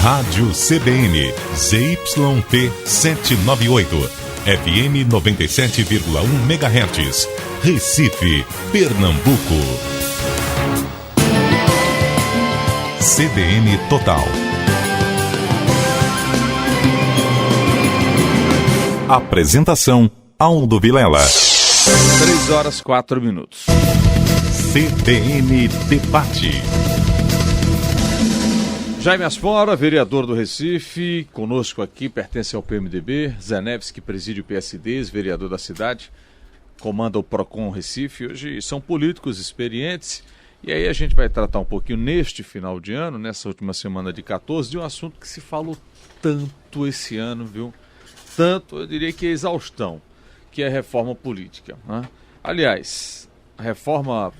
Rádio CBN, ZYT 798, FM 97,1 MHz, Recife, Pernambuco. CBN Total. Apresentação, Aldo Vilela. 3h04. CBN Debate. Jaime Asfora, vereador do Recife, conosco aqui, pertence ao PMDB. Zé Neves, que preside o PSD, vereador da cidade, comanda o PROCON Recife. Hoje são políticos experientes. E aí a gente vai tratar um pouquinho neste final de ano, nessa última semana de 14, de um assunto que se falou tanto esse ano, viu? Tanto, eu diria que é exaustão, que é a reforma política, né? Aliás, reformas,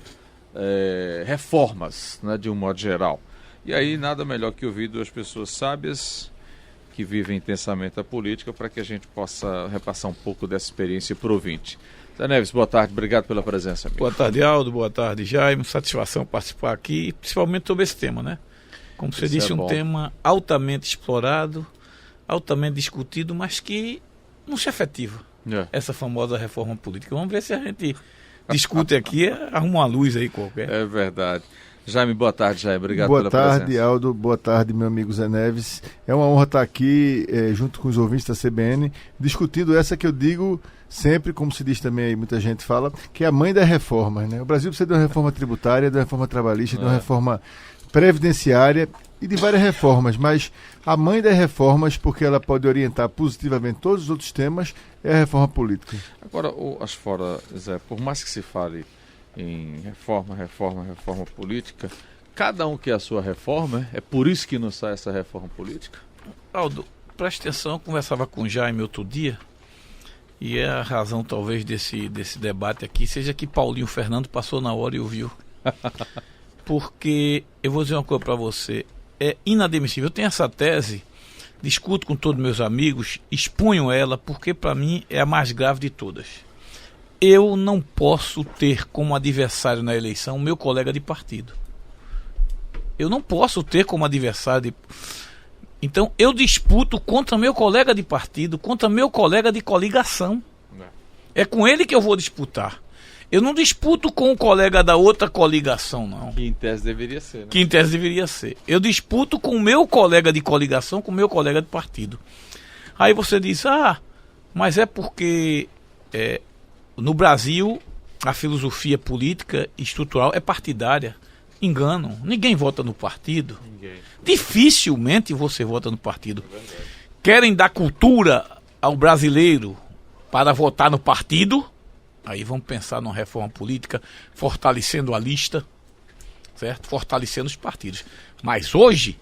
né, de um modo geral. E aí nada melhor que ouvir duas pessoas sábias que vivem intensamente a política para que a gente possa repassar um pouco dessa experiência para o ouvinte. Zé Neves, boa tarde, obrigado pela presença. Amigo. Boa tarde, Aldo, boa tarde, Jaime, satisfação participar aqui, principalmente sobre esse tema, né? Como você disse, um tema altamente explorado, altamente discutido, mas que não se efetiva, essa famosa reforma política. Vamos ver se a gente discute aqui, arruma uma luz aí qualquer. É verdade. Jaime, boa tarde, Jaime. Obrigado pela presença. Boa tarde, Aldo. Boa tarde, meu amigo Zé Neves. É uma honra estar aqui, junto com os ouvintes da CBN, discutindo essa que eu digo sempre, como se diz também aí, muita gente fala, que é a mãe das reformas, né? O Brasil precisa de uma reforma tributária, de uma reforma trabalhista, de uma reforma previdenciária e de várias reformas, mas a mãe das reformas, porque ela pode orientar positivamente todos os outros temas, é a reforma política. Agora, Asfora, Zé, por mais que se fale em reforma política, cada um quer a sua reforma, é por isso que não sai essa reforma política? Aldo, presta atenção, eu conversava com o Jaime outro dia, e a razão talvez desse debate aqui seja que Paulinho Fernando passou na hora e ouviu. Porque, eu vou dizer uma coisa para você, é inadmissível. Eu tenho essa tese, discuto com todos meus amigos, exponho ela, porque para mim é a mais grave de todas. Eu não posso ter como adversário na eleição meu colega de partido. Eu não posso ter como adversário. Então, eu disputo contra meu colega de partido, contra meu colega de coligação. É com ele que eu vou disputar. Eu não disputo com o colega da outra coligação, não. Que em tese deveria ser, né? Que em tese deveria ser. Eu disputo com o meu colega de coligação, com o meu colega de partido. Aí você diz, mas é porque... no Brasil, a filosofia política e estrutural é partidária. Engano. Ninguém vota no partido. Ninguém. Dificilmente você vota no partido. Querem dar cultura ao brasileiro para votar no partido? Aí vamos pensar numa reforma política, fortalecendo a lista, certo? Fortalecendo os partidos. Mas hoje,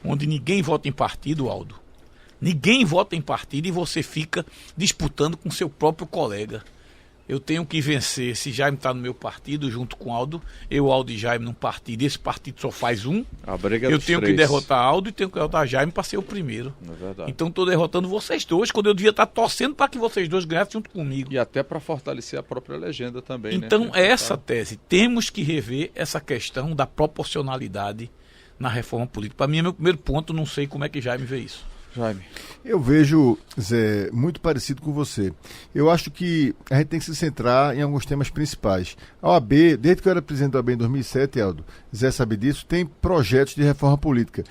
onde ninguém vota em partido, Aldo, ninguém vota em partido e você fica disputando com seu próprio colega. Eu tenho que vencer. Se Jaime está no meu partido, junto com Aldo, Aldo e Jaime num partido, esse partido só faz um. Eu tenho que derrotar Aldo e tenho que derrotar Jaime para ser o primeiro. É verdade. Então estou derrotando vocês dois, quando eu devia estar torcendo para que vocês dois ganhassem junto comigo. E até para fortalecer a própria legenda também, então, né? É essa tese. Temos que rever essa questão da proporcionalidade na reforma política. Para mim é meu primeiro ponto, não sei como é que Jaime vê isso. Jaime. Eu vejo, Zé, muito parecido com você. Eu acho que a gente tem que se centrar em alguns temas principais. A OAB, desde que eu era presidente da OAB em 2007, Aldo, Zé sabe disso, tem projetos de reforma política.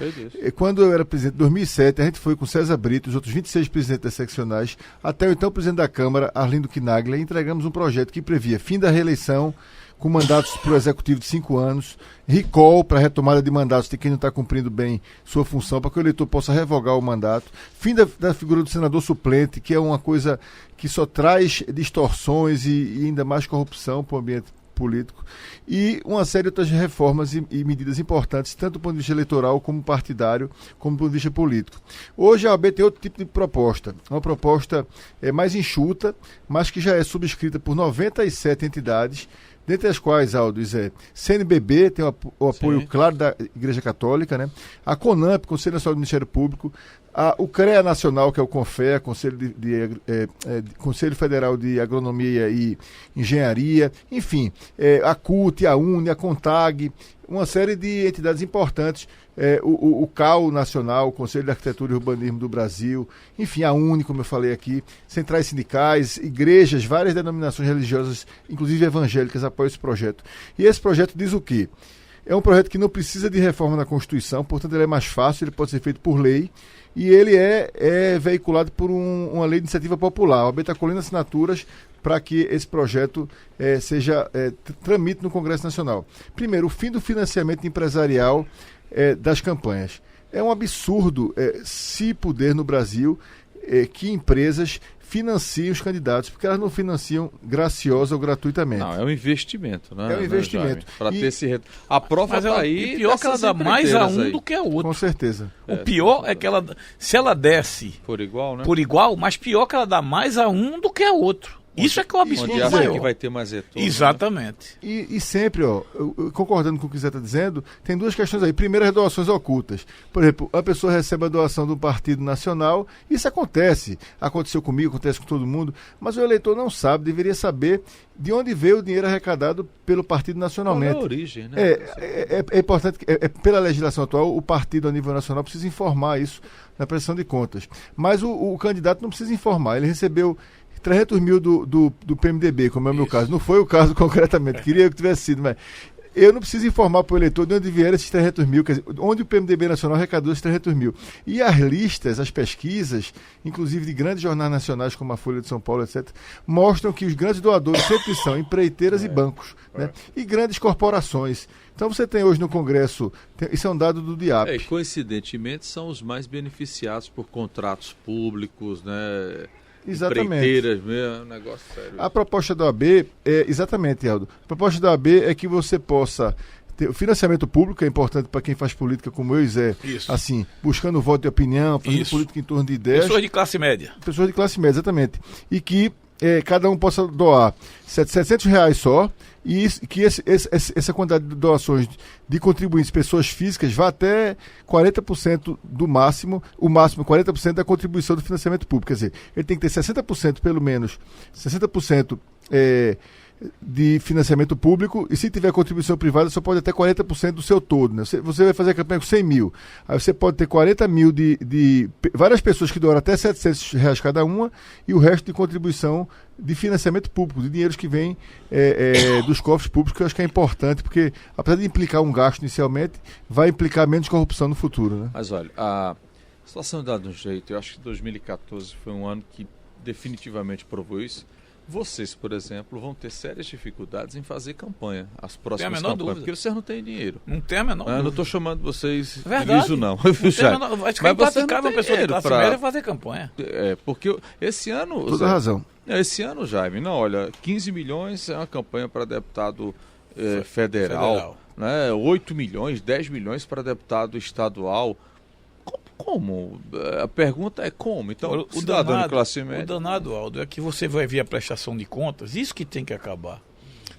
Quando eu era presidente em 2007, a gente foi com César Brito, os outros 26 presidentes das seccionais, até o então presidente da Câmara, Arlindo Quinaglia, e entregamos um projeto que previa fim da reeleição, com mandatos para o executivo de 5 anos, recall para retomada de mandatos de quem não está cumprindo bem sua função, para que o eleitor possa revogar o mandato, fim da figura do senador suplente, que é uma coisa que só traz distorções e ainda mais corrupção para o ambiente político, e uma série de outras reformas e medidas importantes, tanto do ponto de vista eleitoral como partidário, como do ponto de vista político. Hoje a OAB tem outro tipo de proposta, uma proposta mais enxuta, mas que já é subscrita por 97 entidades, dentre as quais, Aldo, CNBB tem o apoio claro da Igreja Católica, né? A CONAMP, Conselho Nacional do Ministério Público, O CREA Nacional, que é o CONFEA, Conselho Federal de Agronomia e Engenharia, enfim, a CUT, a UNE, a CONTAG, uma série de entidades importantes, o CAU Nacional, o Conselho de Arquitetura e Urbanismo do Brasil, enfim, a UNE, como eu falei aqui, centrais sindicais, igrejas, várias denominações religiosas, inclusive evangélicas, apoiam esse projeto. E esse projeto diz o quê? É um projeto que não precisa de reforma na Constituição, portanto ele é mais fácil, ele pode ser feito por lei, e ele é veiculado por uma lei de iniciativa popular. A OAB está colhendo assinaturas para que esse projeto tramite no Congresso Nacional. Primeiro, o fim do financiamento empresarial das campanhas. É um absurdo, se puder no Brasil, que empresas financiem os candidatos, porque elas não financiam graciosa ou gratuitamente. Não, é um investimento, né? É um investimento. Para ter esse retorno. A prova está aí. O pior é que ela dá mais a um do que a outro. Com certeza. O pior é que ela, se ela desce por igual, né? Por igual, mas pior que ela dá mais a um do que a outro. Isso é que é o absurdo. Onde acha que vai ter mais retorno. Exatamente. Né? E sempre, concordando com o que você está dizendo, tem duas questões aí. Primeiro, as doações ocultas. Por exemplo, a pessoa recebe a doação do Partido Nacional, isso acontece. Aconteceu comigo, acontece com todo mundo, mas o eleitor não sabe, deveria saber de onde veio o dinheiro arrecadado pelo Partido nacionalmente. Qual é a origem, né? É importante, pela legislação atual, o partido a nível nacional precisa informar isso na prestação de contas. Mas o candidato não precisa informar, ele recebeu 300 mil do PMDB, como é o meu caso. Não foi o caso concretamente, queria que tivesse sido, mas eu não preciso informar para o eleitor de onde vieram esses 300 mil, quer dizer, onde o PMDB Nacional arrecadou esses 300 mil. E as listas, as pesquisas, inclusive de grandes jornais nacionais como a Folha de São Paulo, etc., mostram que os grandes doadores sempre são empreiteiras e bancos, né? E grandes corporações. Então você tem hoje no Congresso, isso é um dado do DIAP. Coincidentemente, são os mais beneficiados por contratos públicos, né? Exatamente. Mesmo, negócio sério. A proposta da OAB exatamente, Aldo. A proposta da OAB é que você possa ter o financiamento público, é importante para quem faz política como eu e Zé, assim, buscando voto de opinião, fazendo política em torno de ideias. Pessoas de classe média. Pessoas de classe média, exatamente. E que cada um possa doar R$700 só, e que essa quantidade de doações de contribuintes, pessoas físicas, vá até 40% do máximo, o máximo 40% da contribuição do financiamento público. Quer dizer, ele tem que ter 60%, pelo menos, 60% de financiamento público, e se tiver contribuição privada, só pode até 40% do seu todo. Né? Você vai fazer a campanha com 100 mil. Aí você pode ter 40 mil de várias pessoas que doaram até R$700 cada uma, e o resto de contribuição de financiamento público, de dinheiros que vêm dos cofres públicos, que eu acho que é importante, porque apesar de implicar um gasto inicialmente, vai implicar menos corrupção no futuro. Né? Mas olha, a situação dá de um jeito. Eu acho que 2014 foi um ano que definitivamente provou isso. Vocês, por exemplo, vão ter sérias dificuldades em fazer campanha, as próximas campanhas, dúvida. Porque vocês não têm dinheiro. Não tem a menor dúvida. Não estou chamando vocês verdade. Disso, não. Vai ficar impraticável uma pessoa de classe média fazer campanha. Porque esse ano... Toda razão. Esse ano, Jaime, 15 milhões é uma campanha para deputado federal. Né? 8 milhões, 10 milhões para deputado estadual. Como? A pergunta é como? Então, o danado, classe média... O danado, Aldo, é que você vai ver a prestação de contas, isso que tem que acabar.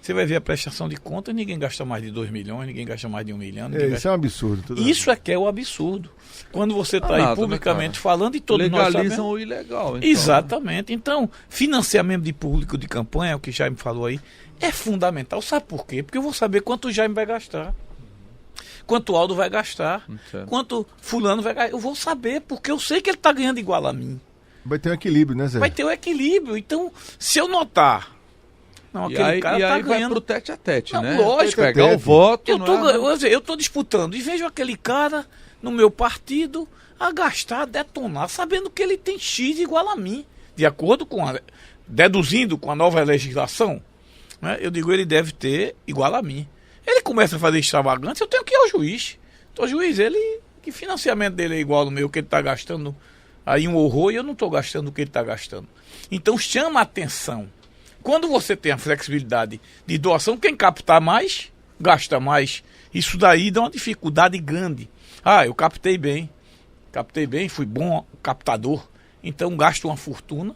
Você vai ver a prestação de contas, ninguém gasta mais de 2 milhões, ninguém gasta mais de 1 milhão. Isso é um absurdo. Isso é que é o absurdo. Quando você está aí publicamente falando e todo mundo legalizam o ilegal. Então, exatamente. Então, financiamento de público de campanha, o que o Jaime falou aí, é fundamental. Sabe por quê? Porque eu vou saber quanto o Jaime vai gastar. Quanto o Aldo vai gastar, quanto fulano vai gastar. Eu vou saber, porque eu sei que ele está ganhando igual a mim. Vai ter um equilíbrio, né, Zé? Vai ter um equilíbrio. Então, se eu notar... Não, aquele cara tá ganhando... vai pro tete a tete, não, né? Lógico. Pegar o voto... Eu tô disputando e vejo aquele cara no meu partido a gastar, a detonar, sabendo que ele tem X igual a mim. De acordo com deduzindo com a nova legislação, né, eu digo, ele deve ter igual a mim. Ele começa a fazer extravagância, eu tenho que ir ao juiz. Então o juiz, que financiamento dele é igual ao meu, que ele está gastando aí um horror, e eu não estou gastando o que ele está gastando. Então chama a atenção. Quando você tem a flexibilidade de doação, quem captar mais, gasta mais. Isso daí dá uma dificuldade grande. Eu captei bem, fui bom captador, então gasto uma fortuna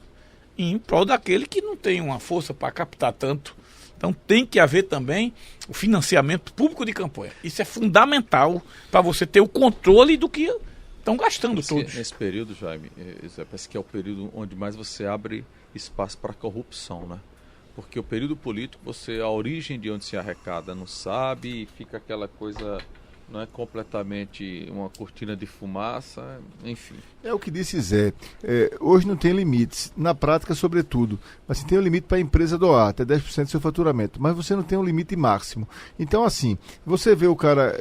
em prol daquele que não tem uma força para captar tanto. Então tem que haver também o financiamento público de campanha. Isso é fundamental para você ter o controle do que Estão gastando todos. Nesse período, Jaime, parece que é o período onde mais você abre espaço para corrupção, né? Porque o período político, a origem de onde se arrecada não sabe, e fica aquela coisa, não é completamente uma cortina de fumaça, enfim. É o que disse Zé. Hoje não tem limites, na prática, sobretudo. Mas você tem um limite para a empresa doar, até 10% do seu faturamento. Mas você não tem um limite máximo. Então, assim, você vê o cara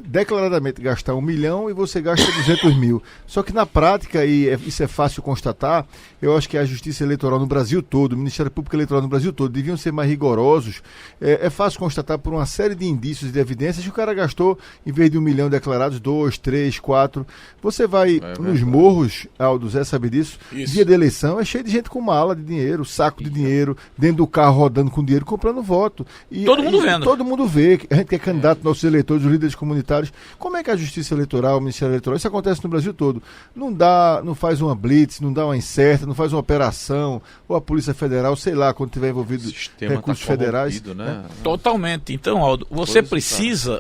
declaradamente gastar 1 milhão e você gasta 200 mil. Só que na prática, isso é fácil constatar, eu acho que a Justiça Eleitoral no Brasil todo, o Ministério Público Eleitoral no Brasil todo, deviam ser mais rigorosos. É fácil constatar por uma série de indícios e de evidências que o cara gastou, em vez de 1 milhão declarados, 2, 3, 4. Você vai nos morros, Aldo, Zé sabe disso, dia de eleição é cheio de gente com mala de dinheiro, saco de dinheiro, dentro do carro rodando com dinheiro, comprando voto. Todo mundo vendo. Todo mundo vê, a gente que é candidato, nossos eleitores, os líderes comunitários. Como é que a Justiça Eleitoral, o Ministério Eleitoral, isso acontece no Brasil todo. Não faz uma blitz, não dá uma incerta, não faz uma operação, ou a Polícia Federal, sei lá, quando tiver envolvido recursos federais. Né? Totalmente. Então, Aldo, você precisa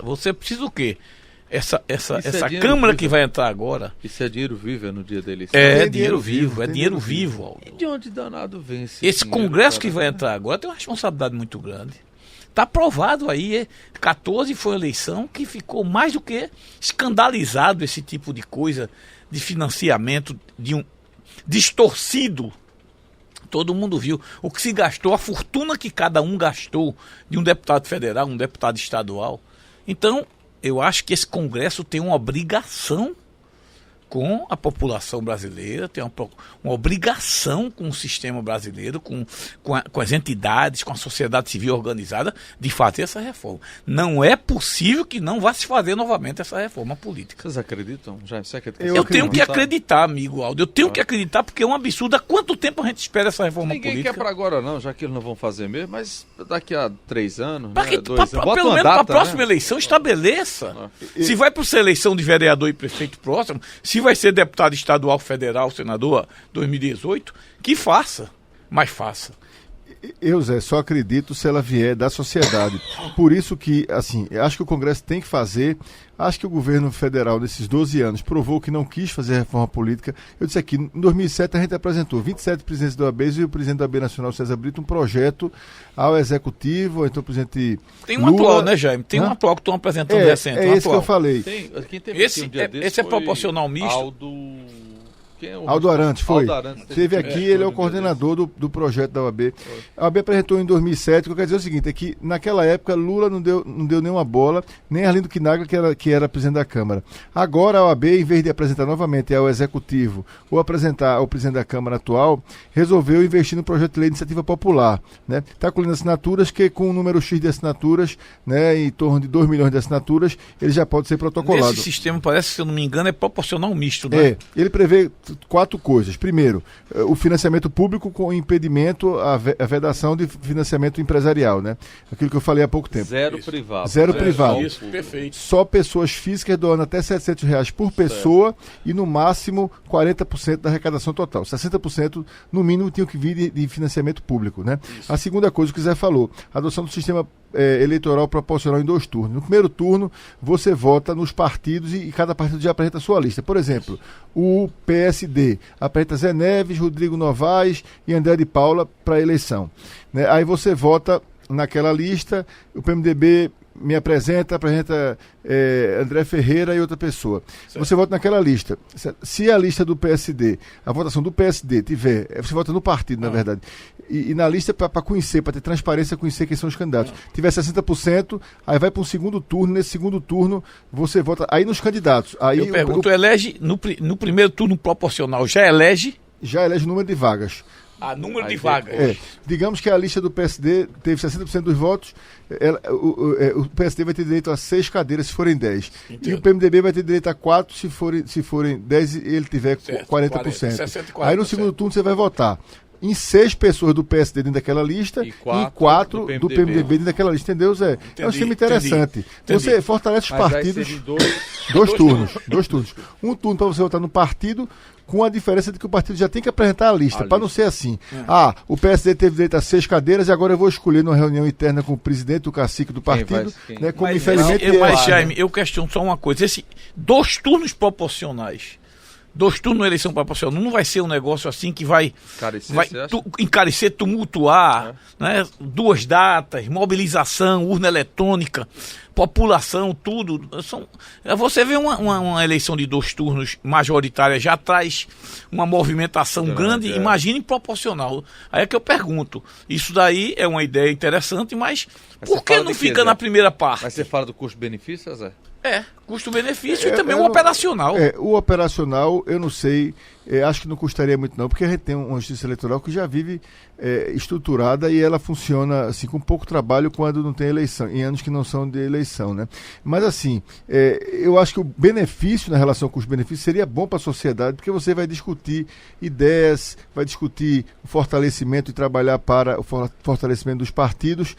o quê? Essa Câmara que vai entrar agora. Isso é dinheiro vivo, no dia da eleição. É dinheiro vivo, Aldo. E de onde danado vem esse Congresso que vai entrar agora tem uma responsabilidade muito grande. Está provado aí, 14 foi uma eleição que ficou mais do que escandalizado esse tipo de coisa, de financiamento, de um distorcido. Todo mundo viu o que se gastou, a fortuna que cada um gastou de um deputado federal, um deputado estadual. Então, eu acho que esse Congresso tem uma obrigação com a população brasileira, tem uma obrigação com o sistema brasileiro, com as entidades, com a sociedade civil organizada, de fazer essa reforma. Não é possível que não vá se fazer novamente essa reforma política. Vocês acreditam? Eu tenho que acreditar, amigo Aldo. Eu tenho que acreditar, porque é um absurdo. Há quanto tempo a gente espera essa reforma política? Ninguém quer para agora não, já que eles não vão fazer mesmo, mas daqui a 3 anos, pelo menos para a próxima eleição, estabeleça. Se vai para essa eleição de vereador e prefeito próximo, se vai ser deputado estadual, federal, senador 2018, que faça, mas faça. Eu, Zé, só acredito se ela vier da sociedade. Por isso que, assim, acho que o Congresso tem que fazer. Acho que o governo federal, nesses 12 anos, provou que não quis fazer reforma política. Eu disse aqui, em 2007 a gente apresentou 27 presidentes da OAB e o presidente da OAB Nacional, César Brito, um projeto ao Executivo, então o presidente Tem um Lula, atual, né, Jaime? Tem um atual que estão apresentando recente. É esse que eu falei. Esse é proporcional misto. Aldo Arantes, foi. Esteve aqui, ele é o coordenador do projeto da OAB. A OAB apresentou em 2007, o que eu quero dizer é o seguinte, é que naquela época Lula não deu nenhuma bola, nem Arlindo Quinaglia, que era presidente da Câmara. Agora a OAB, em vez de apresentar novamente ao Executivo ou apresentar ao presidente da Câmara atual, resolveu investir no projeto de lei de iniciativa popular. Está colhendo assinaturas que com um número X de assinaturas, né, em torno de 2 milhões de assinaturas, ele já pode ser protocolado. Esse sistema parece, se eu não me engano, é proporcional misto, né? Ele prevê 4 coisas. Primeiro, o financiamento público com impedimento à vedação de financiamento empresarial, né? Aquilo que eu falei há pouco tempo. Zero privado. Zero privado. Isso, perfeito. Só pessoas físicas doando até R$700 por pessoa e no máximo 40% da arrecadação total. 60% no mínimo tinham que vir de financiamento público, né? Isso. A segunda coisa que o Zé falou, a adoção do sistema eleitoral proporcional em 2 turnos. No primeiro turno, você vota nos partidos e cada partido já apresenta a sua lista. Por exemplo, o PSD apresenta Zé Neves, Rodrigo Novaes e André de Paula para a eleição. Né? Aí você vota naquela lista, o PMDB apresenta André Ferreira e outra pessoa. Certo. Você vota naquela lista. Se a lista do PSD, a votação do PSD tiver, você vota no partido, na verdade, e na lista para conhecer, para ter transparência, conhecer quem são os candidatos, tiver 60%, aí vai para um segundo turno, nesse segundo turno você vota, aí nos candidatos. Aí eu pergunto, elege, no primeiro turno proporcional, já elege o número de vagas. Número de vagas. Digamos que a lista do PSD teve 60% dos votos, o PSD vai ter direito a 6 cadeiras se forem 10. Entendo. E o PMDB vai ter direito a 4 se forem 10 e ele tiver certo, 40%. 60, 40%. Aí no segundo turno você vai votar em 6 pessoas do PSD dentro daquela lista E e 4 do PMDB dentro daquela lista, entendeu, Zé? É um sistema interessante. Você fortalece os Mas aí partidos. seriam Dois turnos. Um turno para você votar no partido, com a diferença de que o partido já tem que apresentar a lista, para não ser assim. O PSD teve direito a 6 cadeiras e agora eu vou escolher numa reunião interna com o presidente, o cacique do partido, né, como infelizmente... Mas, Jaime, eu questiono só uma coisa. 2 turnos proporcionais, 2 turnos na eleição proporcional, não vai ser um negócio assim que vai encarecer, tumultuar, né? 2 datas, mobilização, urna eletrônica, população, tudo. Você vê uma eleição de 2 turnos majoritária já traz uma movimentação grande, imagine proporcional. Aí é que eu pergunto, isso daí é uma ideia interessante, mas por que não fica na primeira parte? Mas você fala do custo-benefício, Zé? Custo-benefício e também o operacional. O operacional, eu não sei, acho que não custaria muito não, porque a gente tem uma justiça eleitoral que já vive estruturada e ela funciona assim, com pouco trabalho quando não tem eleição, em anos que não são de eleição, né? Mas assim, eu acho que o benefício na relação com os benefícios seria bom para a sociedade, porque você vai discutir ideias, vai discutir o fortalecimento e trabalhar para o fortalecimento dos partidos.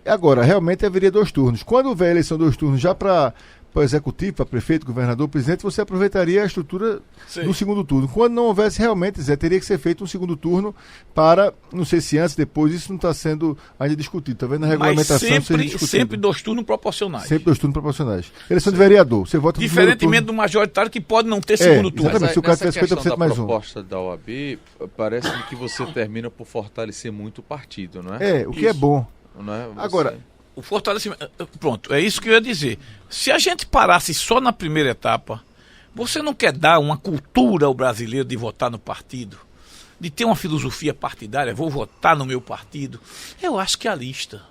Agora, realmente haveria 2 turnos. Quando houver eleição 2 turnos já para executivo, para prefeito, governador, presidente, você aproveitaria a estrutura do segundo turno. Quando não houvesse realmente, Zé, teria que ser feito um segundo turno para, não sei se antes, depois, isso não está sendo ainda discutido. Está vendo na regulamentação seja discutido. Sempre 2 turnos proporcionais. Sempre 2 turnos proporcionais. Eleição de vereador. Você vota no diferentemente do majoritário, que pode não ter segundo turno. Exatamente, se o cara tiver 50% mais um. A proposta da OAB, parece que você termina por fortalecer muito o partido, não é? O que é bom. Não é? Agora... O fortalecimento. Pronto, é isso que eu ia dizer. Se a gente parasse só na primeira etapa, você não quer dar uma cultura ao brasileiro de votar no partido? De ter uma filosofia partidária, vou votar no meu partido? Eu acho que a lista,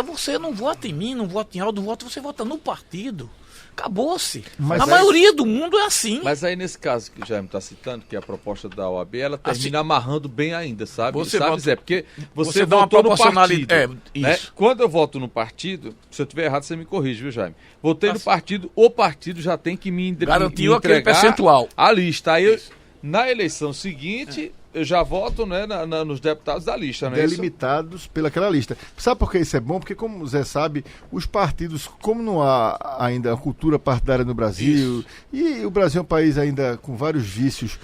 você não vota em mim, não vota em Aldo, você vota no partido. Acabou-se. A maioria do mundo é assim. Mas aí nesse caso que o Jaime está citando, que é a proposta da OAB, ela termina amarrando bem ainda, sabe? Zé? Porque você dá uma votou no proporcionalidade. partido. Né? Quando eu voto no partido, se eu estiver errado, você me corrige, viu, Jaime? Votei no partido, o partido já tem que me garantiu aquele percentual. A lista. Aí na eleição seguinte... Eu já voto, né, nos deputados da lista, né? Delimitados pelaquela lista. Sabe por que isso é bom? Porque, como o Zé sabe, os partidos, como não há ainda a cultura partidária no Brasil, e o Brasil é um país ainda com vários vícios,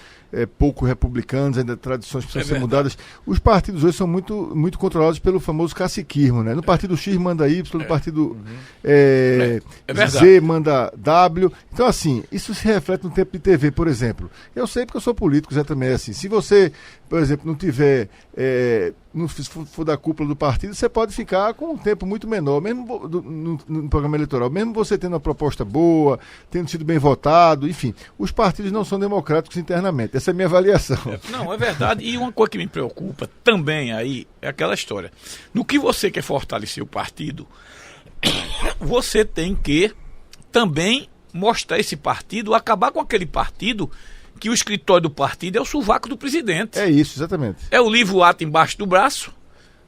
pouco republicanos, ainda tradições precisam ser mudadas. Os partidos hoje são muito, muito controlados pelo famoso caciquismo, né? No partido X manda Y, no partido Z manda W. Então, assim, isso se reflete no tempo de TV, por exemplo. Eu sei porque eu sou político, Zé também é assim. Se você, por exemplo, não tiver, não for da cúpula do partido, você pode ficar com um tempo muito menor, mesmo no programa eleitoral, mesmo você tendo uma proposta boa, tendo sido bem votado, enfim. Os partidos não são democráticos internamente. Essa é a minha avaliação. Não, é verdade. E uma coisa que me preocupa também aí é aquela história. No que você quer fortalecer o partido, você tem que também mostrar esse partido, acabar com aquele partido que o escritório do partido é o sovaco do presidente. É isso, exatamente. É o livro-ato embaixo do braço,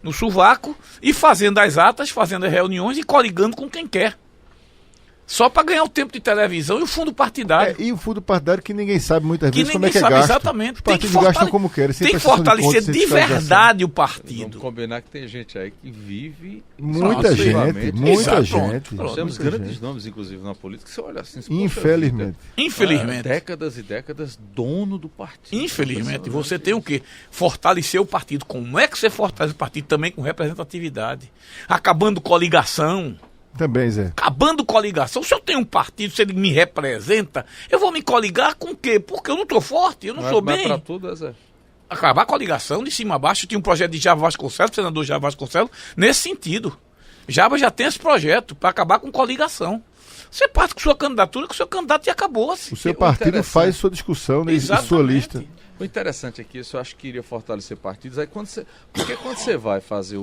no sovaco, e fazendo as atas, fazendo as reuniões e coligando com quem quer. Só para ganhar o tempo de televisão e o fundo partidário. E o fundo partidário que ninguém sabe muitas vezes como é que é gasto. Exatamente. Os partidos gastam como querem. Tem que fortalecer de verdade o partido. Vamos combinar que tem gente aí que vive... Muita gente. Nós temos grandes nomes, inclusive, na política, que você olha assim... Infelizmente. Décadas e décadas, dono do partido. Infelizmente. Você tem o quê? Fortalecer o partido. Como é que você fortalece o partido? Também com representatividade. Acabando coligação. Também, Zé. Acabando coligação. Se eu tenho um partido, se ele me representa, eu vou me coligar com o quê? Porque eu não estou forte, eu não sou bem. Para tudo, Zé. Acabar a coligação de cima a baixo. Eu tinha um projeto de Java Vasconcelos, senador Java Vasconcelos, nesse sentido. Java já tem esse projeto para acabar com coligação. Você parte com sua candidatura, com seu candidato e acabou-se. O seu partido faz sua discussão, né, e sua lista. O interessante aqui, eu acho que iria fortalecer partidos. Aí porque quando você vai fazer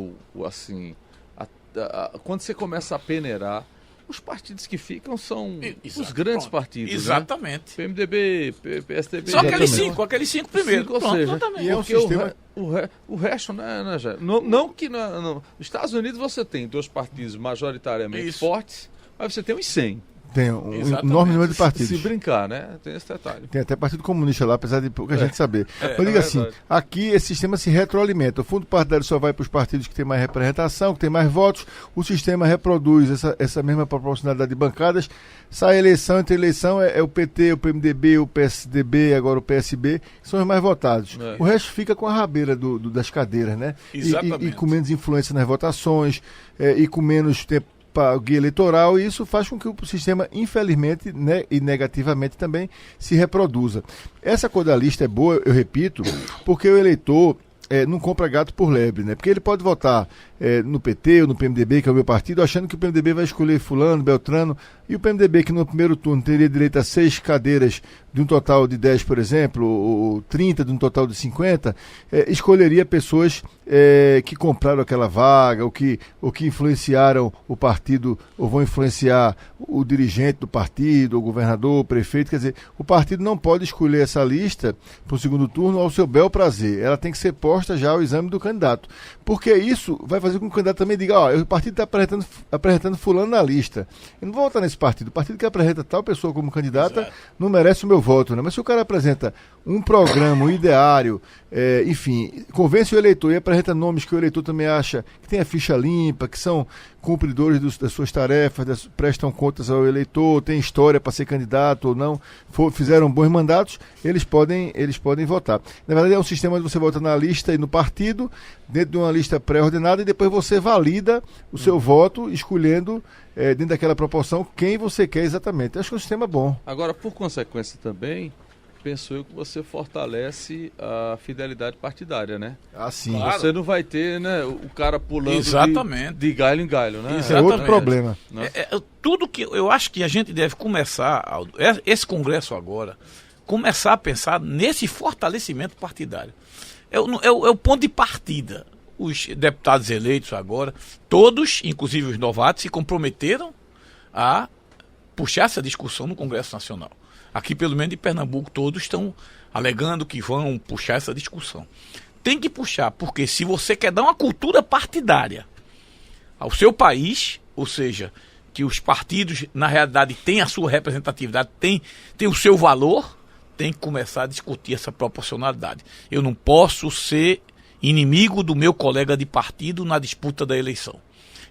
quando você começa a peneirar, os partidos que ficam são os grandes partidos. Exatamente. Né? PMDB, PSDB. Só aqueles cinco primeiro. Ou seja, e é um sistema... o resto, né, já. Não que nos Estados Unidos você tem 2 partidos majoritariamente fortes, mas você tem uns 100. Tem um enorme número de partidos. Se brincar, né? Tem esse detalhe. Tem até Partido Comunista lá, apesar de pouca gente saber. Eu digo assim, aqui esse sistema se retroalimenta. O fundo partidário só vai para os partidos que têm mais representação, que têm mais votos. O sistema reproduz essa mesma proporcionalidade de bancadas. Sai eleição, entre eleição é o PT, o PMDB, o PSDB, agora o PSB, que são os mais votados. O resto fica com a rabeira das cadeiras, né? Exatamente. E com menos influência nas votações, e com menos tempo para o guia eleitoral, e isso faz com que o sistema, infelizmente, né, e negativamente também, se reproduza. Essa cor da lista é boa, eu repito, porque o eleitor não compra gato por lebre, né? Porque ele pode votar no PT ou no PMDB, que é o meu partido, achando que o PMDB vai escolher fulano, Beltrano, e o PMDB, que no primeiro turno teria direito a 6 cadeiras de um total de 10, por exemplo, ou 30 de um total de 50, escolheria pessoas que compraram aquela vaga, ou que influenciaram o partido, ou vão influenciar o dirigente do partido, o governador, o prefeito. Quer dizer, o partido não pode escolher essa lista para o segundo turno ao seu bel prazer. Ela tem que ser posta já ao exame do candidato. Porque isso vai fazer com que o candidato também diga, o partido está apresentando fulano na lista. Eu não vou votar nesse partido. O partido que apresenta tal pessoa como candidata não merece o meu voto, né? Mas se o cara apresenta um programa, um ideário, enfim, convence o eleitor e apresenta nomes que o eleitor também acha que tem a ficha limpa, que são cumpridores das suas tarefas, prestam contas ao eleitor, tem história para ser candidato ou não, fizeram bons mandatos, eles podem votar. Na verdade, é um sistema onde você vota na lista e no partido, dentro de uma lista pré-ordenada, e depois você valida o seu voto, escolhendo, dentro daquela proporção, quem você quer exatamente. Acho que é um sistema bom. Agora, por consequência também, penso eu que você fortalece a fidelidade partidária, né? Ah, sim. Claro. Você não vai ter, né, o cara pulando de galho em galho, né? Isso é outro problema. Tudo que eu acho que a gente deve começar, esse Congresso agora, começar a pensar nesse fortalecimento partidário. É o ponto de partida. Os deputados eleitos agora, todos, inclusive os novatos, se comprometeram a puxar essa discussão no Congresso Nacional. Aqui, pelo menos em Pernambuco, todos estão alegando que vão puxar essa discussão. Tem que puxar, porque se você quer dar uma cultura partidária ao seu país, ou seja, que os partidos, na realidade, têm a sua representatividade, têm o seu valor, tem que começar a discutir essa proporcionalidade. Eu não posso ser inimigo do meu colega de partido na disputa da eleição.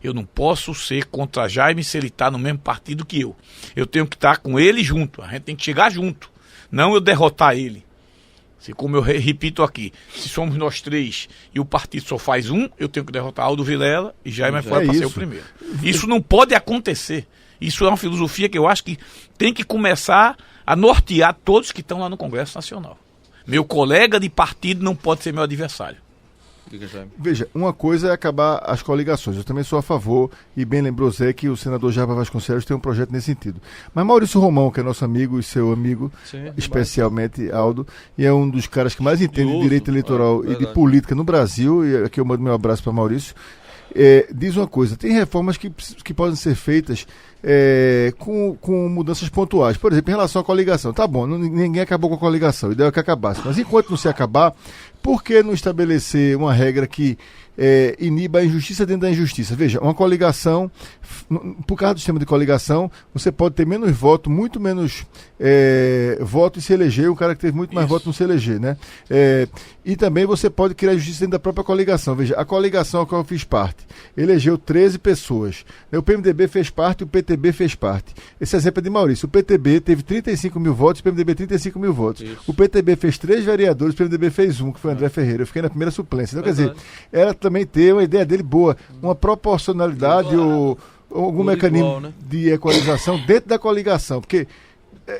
Eu não posso ser contra Jaime se ele está no mesmo partido que eu. Eu tenho que estar com ele junto. A gente tem que chegar junto. Não eu derrotar ele. Como eu repito aqui, se somos nós três e o partido só faz um, eu tenho que derrotar Aldo Vilela e Jaime Fora para ser o primeiro. Isso não pode acontecer. Isso é uma filosofia que eu acho que tem que começar a nortear todos que estão lá no Congresso Nacional. Meu colega de partido não pode ser meu adversário. Veja, uma coisa é acabar as coligações. Eu também sou a favor, e bem lembrou Zé que o senador Jarbas Vasconcelos tem um projeto nesse sentido. Mas Maurício Romão, que é nosso amigo e seu amigo, sim, especialmente Aldo, e é um dos caras que mais entende de direito eleitoral e de política no Brasil, e aqui eu mando meu abraço para Maurício, diz uma coisa: tem reformas que podem ser feitas com mudanças pontuais. Por exemplo, em relação à coligação. Tá bom, ninguém acabou com a coligação, o ideal é que acabasse. Mas enquanto não se acabar, por que não estabelecer uma regra que iniba a injustiça dentro da injustiça? Veja, uma coligação, por causa do sistema de coligação, você pode ter menos voto, muito menos voto e se eleger, o cara que teve muito mais voto não se eleger, né? E também você pode criar justiça dentro da própria coligação. Veja, a coligação a qual eu fiz parte elegeu 13 pessoas. O PMDB fez parte e o PTB fez parte. Esse exemplo é de Maurício. O PTB teve 35 mil votos, o PMDB 35 mil votos. Isso. O PTB fez 3 vereadores, o PMDB fez 1, que foi André Ferreira. Eu fiquei na primeira suplência. Então, quer dizer, era também ter uma ideia dele boa, uma proporcionalidade ou algum mecanismo igual, né, de equalização dentro da coligação. Porque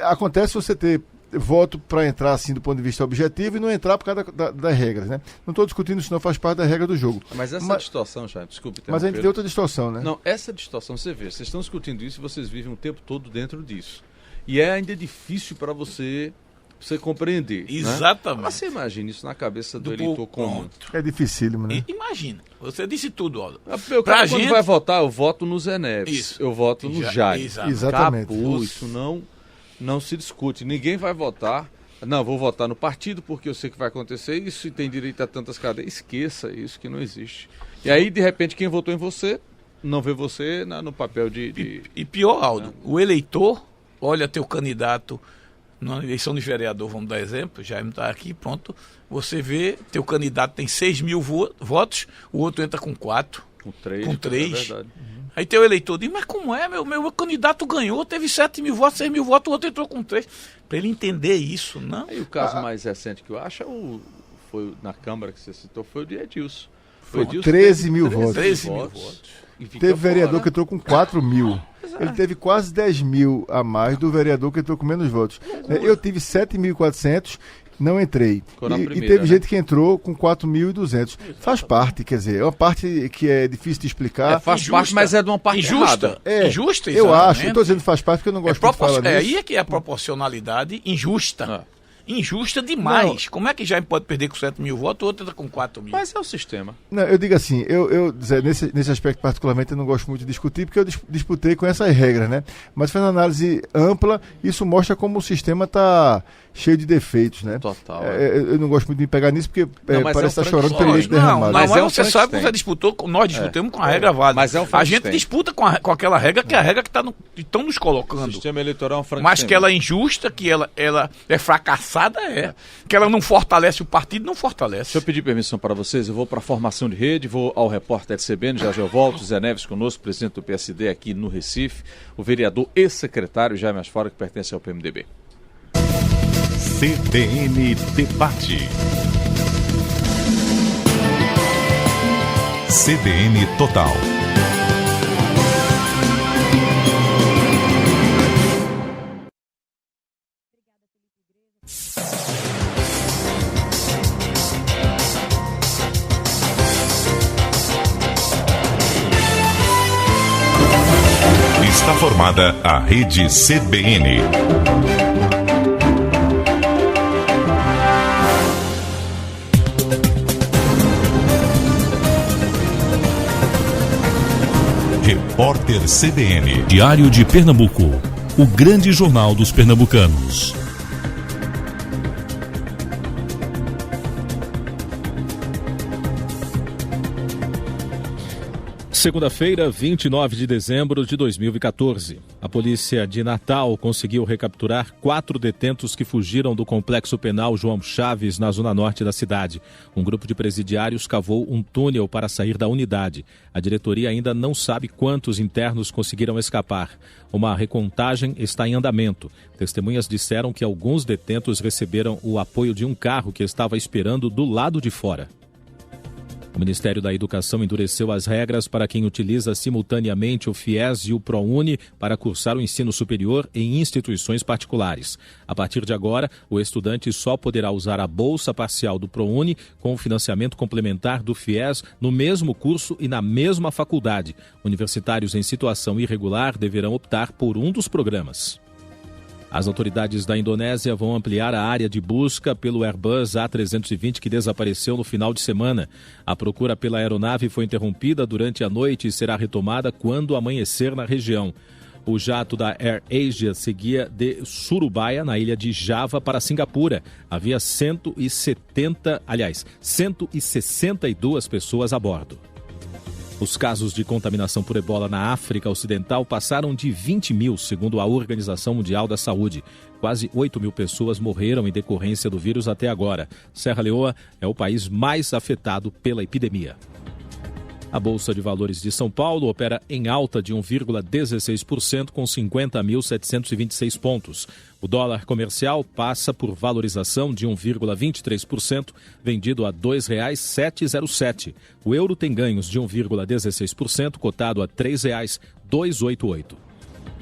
acontece você ter voto para entrar assim do ponto de vista objetivo e não entrar por causa das regras, né? Não estou discutindo isso, não faz parte da regra do jogo. Mas essa distorção, Jaime, desculpe. Mas a gente tem outra distorção, né? Não, essa distorção, você vê, vocês estão discutindo isso e vocês vivem o tempo todo dentro disso. E é ainda difícil para você compreender. Exatamente. Né? Mas você imagina isso na cabeça do eleitor comum. É dificílimo, né? Imagina. Você disse tudo, Aldo. Quando vai votar, eu voto no Zé Neves. Isso. Eu voto no Jaime. Exatamente. Acabou, isso não se discute. Ninguém vai votar. Não, vou votar no partido porque eu sei que vai acontecer isso e tem direito a tantas cadeiras. Esqueça isso, que não existe. E aí, de repente, quem votou em você não vê você no papel de... E pior, Aldo, o eleitor olha teu candidato na eleição de vereador, vamos dar exemplo, já está aqui, pronto, você vê, teu candidato tem 6 mil votos, o outro entra com 4, Com 3. com 3. É verdade. Aí teu eleitor diz, mas como é, meu candidato ganhou, teve 7 mil votos, 6 mil votos, o outro entrou com 3. Para ele entender isso, não? E o caso mais recente que eu acho foi na Câmara que você citou, foi o de Edilson. O Edilson 13 mil votos. 13 mil votos. E fica Teve vereador fora. que entrou com 4 mil. Ele teve quase 10 mil a mais do vereador que entrou com menos votos. Eu tive 7.400, não entrei. Ficou na E primeira, teve né? gente que entrou com 4.200. Faz parte, quer dizer, é uma parte que é difícil de explicar. Faz Injusta. parte, mas é de uma parte Injusta. errada. Injusta, Eu exatamente. acho, eu estou dizendo faz parte porque eu não gosto muito de falar Aí nisso. é que é a proporcionalidade injusta. Ah. Injusta demais. Como é que já pode perder com 7 mil votos, o outro entra com 4 mil? Mas é o sistema. Não, eu digo assim, Zé, nesse aspecto particularmente eu não gosto muito de discutir, porque eu disputei com essas regras, né? Mas foi uma análise ampla, isso mostra como o sistema está cheio de defeitos, né? Total. Eu não gosto muito de me pegar nisso, porque Não, mas parece é um estar chorando pelo Frankenstein. leite Não, derramado. mas Mas é um você sabe que Frankenstein. você disputou, nós disputamos com a regra válida. Mas é um a gente Frankenstein. disputa com aquela regra que é a regra que estão nos O colocando. sistema eleitoral é um Mas Frankenstein. que ela é injusta, que ela é fracassada, que ela não fortalece o partido, não fortalece. Deixa eu pedir permissão para vocês, eu vou para a formação de rede, vou ao repórter CBN, já eu volto, Zé Neves conosco, presidente do PSD aqui no Recife, o vereador e secretário Jaime Asfora, que pertence ao PMDB. CBN Debate. CBN Total. Está formada a Rede CBN. Repórter CBN. Diário de Pernambuco, o grande jornal dos pernambucanos. Segunda-feira, 29 de dezembro de 2014. A polícia de Natal conseguiu recapturar 4 detentos que fugiram do complexo penal João Chaves, na zona norte da cidade. Um grupo de presidiários cavou um túnel para sair da unidade. A diretoria ainda não sabe quantos internos conseguiram escapar. Uma recontagem está em andamento. Testemunhas disseram que alguns detentos receberam o apoio de um carro que estava esperando do lado de fora. O Ministério da Educação endureceu as regras para quem utiliza simultaneamente o FIES e o ProUni para cursar o ensino superior em instituições particulares. A partir de agora, o estudante só poderá usar a bolsa parcial do ProUni com o financiamento complementar do FIES no mesmo curso e na mesma faculdade. Universitários em situação irregular deverão optar por um dos programas. As autoridades da Indonésia vão ampliar a área de busca pelo Airbus A320 que desapareceu no final de semana. A procura pela aeronave foi interrompida durante a noite e será retomada quando amanhecer na região. O jato da AirAsia seguia de Surabaya, na ilha de Java, para Singapura. Havia 162 pessoas a bordo. Os casos de contaminação por ebola na África Ocidental passaram de 20 mil, segundo a Organização Mundial da Saúde. Quase 8 mil pessoas morreram em decorrência do vírus até agora. Serra Leoa é o país mais afetado pela epidemia. A Bolsa de Valores de São Paulo opera em alta de 1,16% com 50.726 pontos. O dólar comercial passa por valorização de 1,23%, vendido a R$ 2,707. O euro tem ganhos de 1,16%, cotado a R$ 3,288.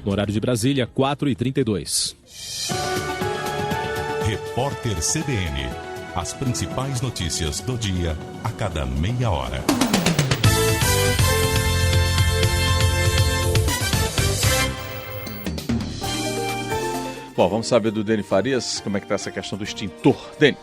No horário de Brasília, 4h32. Repórter CBN. As principais notícias do dia a cada meia hora. Bom, vamos saber do Deni Farias, como é que está essa questão do extintor. Deni.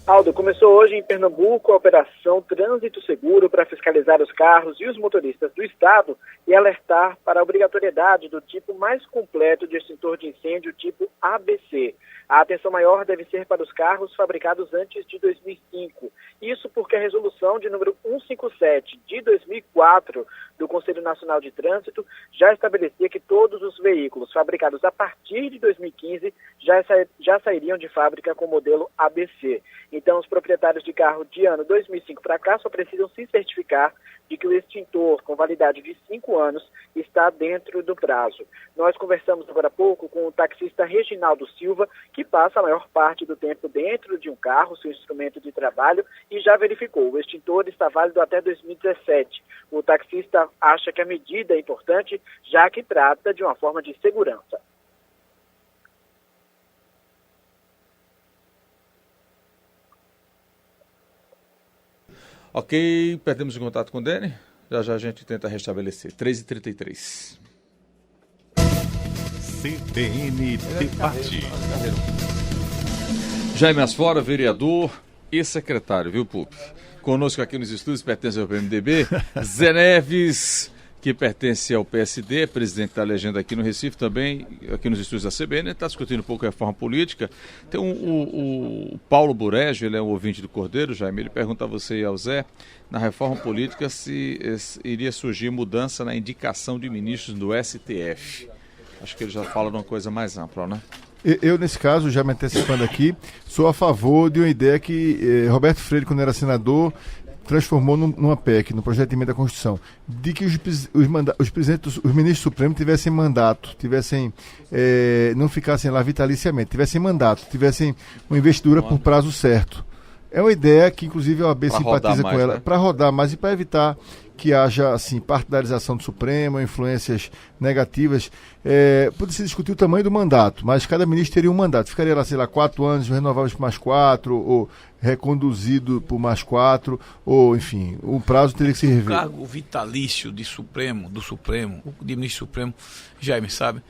Aldo, começou hoje em Pernambuco a Operação Trânsito Seguro para fiscalizar os carros e os motoristas do estado e alertar para a obrigatoriedade do tipo mais completo de extintor de incêndio tipo ABC. A atenção maior deve ser para os carros fabricados antes de 2005 Isso porque a resolução de número 157 de 2004 do Conselho Nacional de Trânsito já estabelecia que todos os veículos fabricados a partir de 2015 já sairiam de fábrica com o modelo ABC. Então, os proprietários de carro de ano 2005 para cá só precisam se certificar de que o extintor com validade de 5 anos está dentro do prazo. Nós conversamos agora há pouco com o taxista Reginaldo Silva, que passa a maior parte do tempo dentro de um carro, seu instrumento de trabalho, e já verificou. O extintor está válido até 2017. O taxista acha que a medida é importante, já que trata de uma forma de segurança. Ok, perdemos o contato com o Dene. Já a gente tenta restabelecer. 3h33. CBN Debate. Jaime Asfora, vereador e secretário, viu, Pup? Conosco aqui nos estúdios, pertence ao PMDB, Zé Neves, que pertence ao PSD, presidente da legenda aqui no Recife, também aqui nos estúdios da CBN, está discutindo um pouco a reforma política. Tem o Paulo Burejo, ele é um ouvinte do Cordeiro, Jaime, ele pergunta a você e ao Zé, na reforma política, se iria surgir mudança na indicação de ministros do STF. Acho que ele já fala de uma coisa mais ampla, né? Eu, nesse caso, já me antecipando aqui, sou a favor de uma ideia que Roberto Freire, quando era senador, transformou numa PEC, no projeto de emenda da Constituição, de que os ministros supremos tivessem mandato, não ficassem lá vitaliciamente, tivessem mandato, tivessem uma investidura por prazo certo. É uma ideia que, inclusive, a OAB simpatiza com ela, para rodar mais e para evitar que haja assim, partidarização do Supremo, influências negativas. Pode-se discutir o tamanho do mandato, mas cada ministro teria um mandato. Ficaria lá, sei lá, 4 anos, renováveis por mais 4, ou reconduzido por mais 4, ou, enfim, o prazo teria que se rever. O cargo vitalício do Supremo, de ministro Supremo, Jaime, sabe?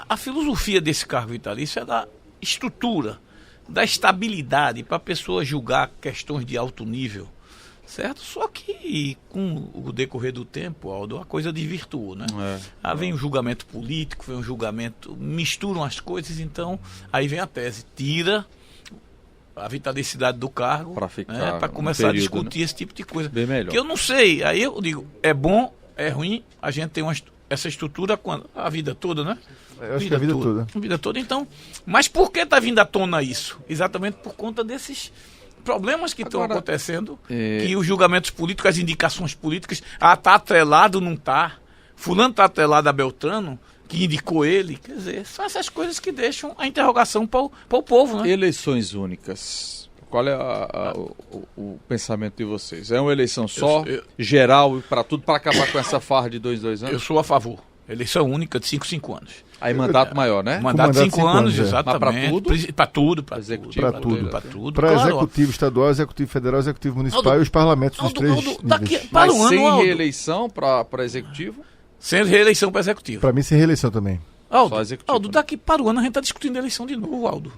A filosofia desse cargo vitalício é da estrutura, da estabilidade, para a pessoa julgar questões de alto nível. Certo? Só que com o decorrer do tempo, Aldo, a coisa desvirtuou, né? Vem um julgamento político, vem um julgamento, misturam as coisas, então aí vem a tese, tira a vitalicidade do cargo para começar a discutir, né, esse tipo de coisa. Bem melhor. Que eu não sei, aí eu digo, é bom, é ruim, a gente tem essa estrutura a vida toda, né? Eu acho que a vida toda. A vida toda, então. Mas por que está vindo à tona isso? Exatamente por conta desses problemas que estão acontecendo, que os julgamentos políticos, as indicações políticas, tá atrelado, não tá, fulano tá atrelado a Beltrano, que indicou ele, quer dizer, são essas coisas que deixam a interrogação para o povo, né? Eleições únicas, qual é o pensamento de vocês? É uma eleição só, geral e para tudo, para acabar com essa farra de 2 anos? Eu sou a favor, eleição única de 5 anos. Aí mandato maior, né? Mandato de 5 anos, exatamente. Para tudo? Para tudo. Para executivo estadual, executivo federal, executivo municipal e os parlamentos dos 3 níveis. Mas sem reeleição para executivo? Sem reeleição para executivo. Para mim, sem reeleição também. Aldo, daqui para o ano a gente está discutindo eleição de novo, Aldo.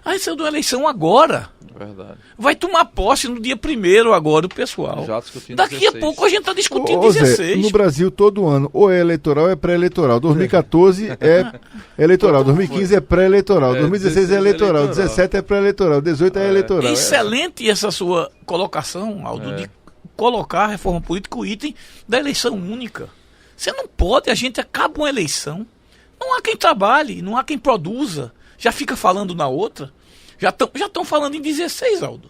Aí saiu de uma eleição agora. Verdade. Vai tomar posse no dia 1º agora o pessoal. Já discutindo daqui 16. A pouco a gente está discutindo 16. Zé, no Brasil, todo ano, ou é eleitoral ou é pré-eleitoral. 2014 é eleitoral, 2015 é pré-eleitoral, 2016 é eleitoral, 2017 é pré-eleitoral, 2018 é eleitoral. Excelente essa sua colocação, Aldo, de colocar a reforma política o item da eleição única. Você não pode, a gente acaba uma eleição, não há quem trabalhe, não há quem produza, já fica falando na outra. Já estão falando em 16, Aldo.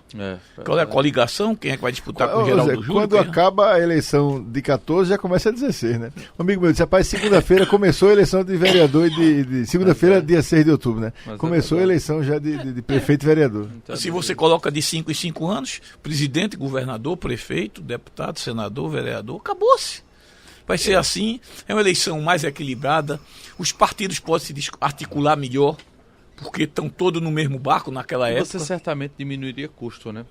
Qual é a coligação? Quem é que vai disputar com o Geraldo Júlio? Quando acaba a eleição de 14, já começa a 16, né? Um amigo meu disse, rapaz, segunda-feira começou a eleição de vereador e de segunda-feira, dia 6 de outubro, né? Começou a eleição já de prefeito e vereador. Se você coloca de 5 em 5 anos, presidente, governador, prefeito, deputado, senador, vereador, acabou-se. Vai ser assim, é uma eleição mais equilibrada, os partidos podem se articular melhor, porque estão todos no mesmo barco naquela época. Você certamente diminuiria custo, né?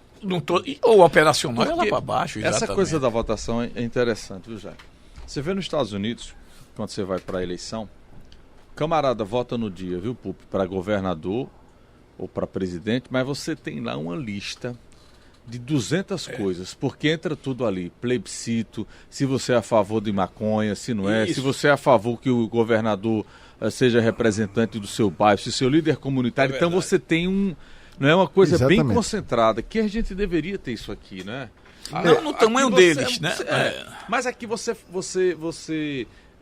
Ou operacional é lá para baixo, exatamente. Essa coisa da votação é interessante, viu, Jair? Você vê nos Estados Unidos, quando você vai para a eleição, camarada vota no dia, viu, Pup, para governador ou para presidente, mas você tem lá uma lista de 200 coisas, porque entra tudo ali, plebiscito, se você é a favor de maconha, se não é, se você é a favor que o governador seja representante do seu bairro, se seu líder comunitário, então você tem Não é uma coisa bem Exatamente. concentrada, que a gente deveria ter isso aqui, né? Não no tamanho deles, né? Mas aqui você